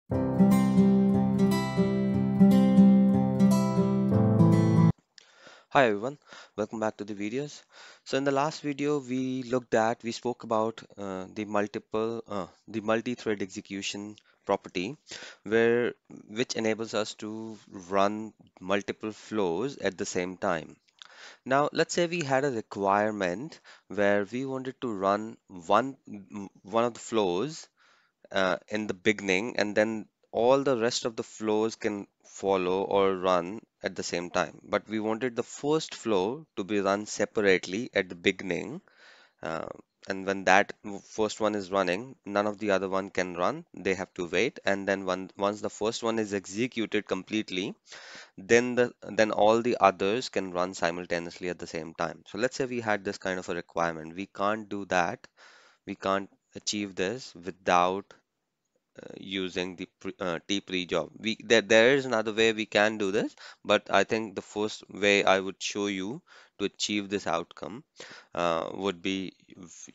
Hi everyone, welcome back to the videos. So in the last video we spoke about the multi-thread execution property which enables us to run multiple flows at the same time. Now let's say we had a requirement where we wanted to run one of the flows in the beginning, and then all the rest of the flows can follow or run at the same time. But we wanted the first flow to be run separately at the beginning, uh, and when first one is running, none of the other one can run. They have to wait, and then once the first one is executed completely, then all the others can run simultaneously at the same time. So let's say we had this kind of a requirement. We can't do that. We can't achieve this without using the tPrejob. There is another way we can do this, but I think the first way I would show you to achieve this outcome would be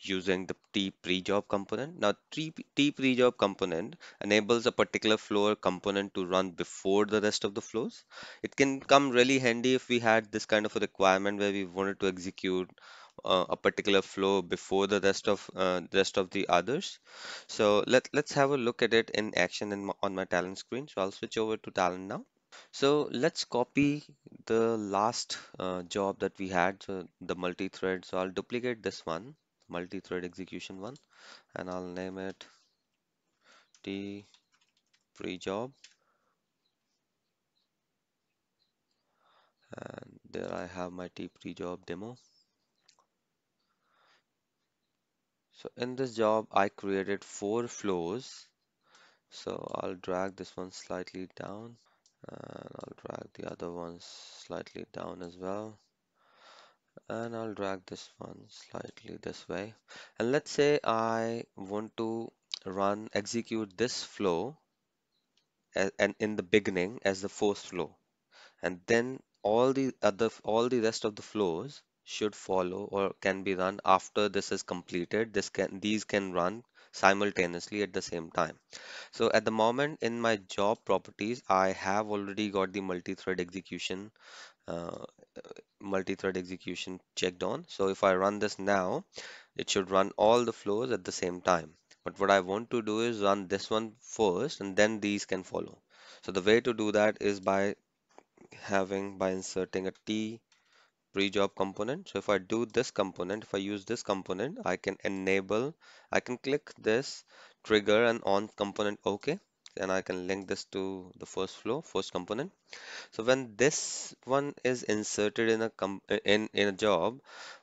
using the tPrejob component. Now, tPrejob component enables a particular flow or component to run before the rest of the flows. It can come really handy if we had this kind of a requirement where we wanted to execute a particular flow before the rest of the others. So let's have a look at it in action on my Talend screen. So I'll switch over to Talend now. So let's copy the last job that we had, so the multi-thread. So I'll duplicate this one, multi-thread execution one, and I'll name it tPrejob. And there I have my tPrejob demo. So in this job, I created 4 flows. So I'll drag this one slightly down, and I'll drag the other ones slightly down as well. And I'll drag this one slightly this way. And let's say I want to execute this flow and in the beginning as the first flow. And then all the rest of the flows should follow or can be run after this is completed. These can run simultaneously at the same time. So at the moment in my job properties, I have already got the uh, multi-thread execution checked on. So if I run this now, it should run all the flows at the same time. But what I want to do is run this one first and then these can follow. So the way to do that is by inserting a T pre-job component. So if I do this component, if I use this component, I can click this trigger and on component OK, and I can link this to the first component. So when this one is inserted in in a job,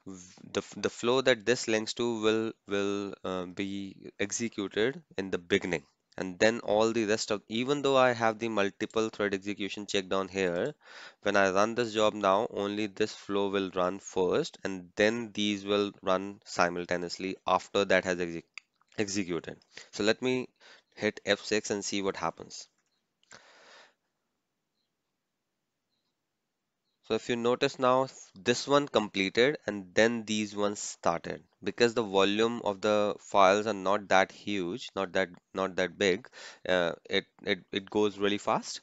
the flow that this links to will be executed in the beginning, and then all the rest of even though I have the multiple thread execution checked on here, when I run this job now, only this flow will run first, and then these will run simultaneously after that has executed. So let me hit F6 and see what happens. So if you notice now, this one completed and then these ones started. Because the volume of the files are not that huge, not that big, it goes really fast.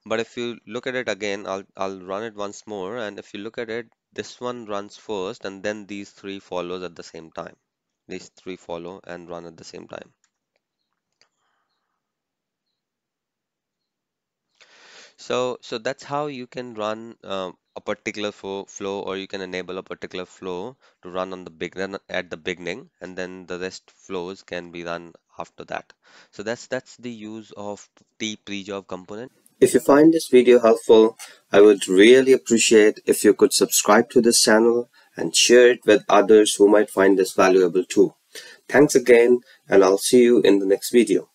But if you look at it again, I'll run it once more, and if you look at it, this one runs first and then these three follows at the same time. These three follow and run at the same time. So that's how you can run a particular flow, or you can enable a particular flow to run run at the beginning, and then the rest flows can be run after that. So that's the use of the pre-job component. If you find this video helpful, I would really appreciate if you could subscribe to this channel and share it with others who might find this valuable too. Thanks again, and I'll see you in the next video.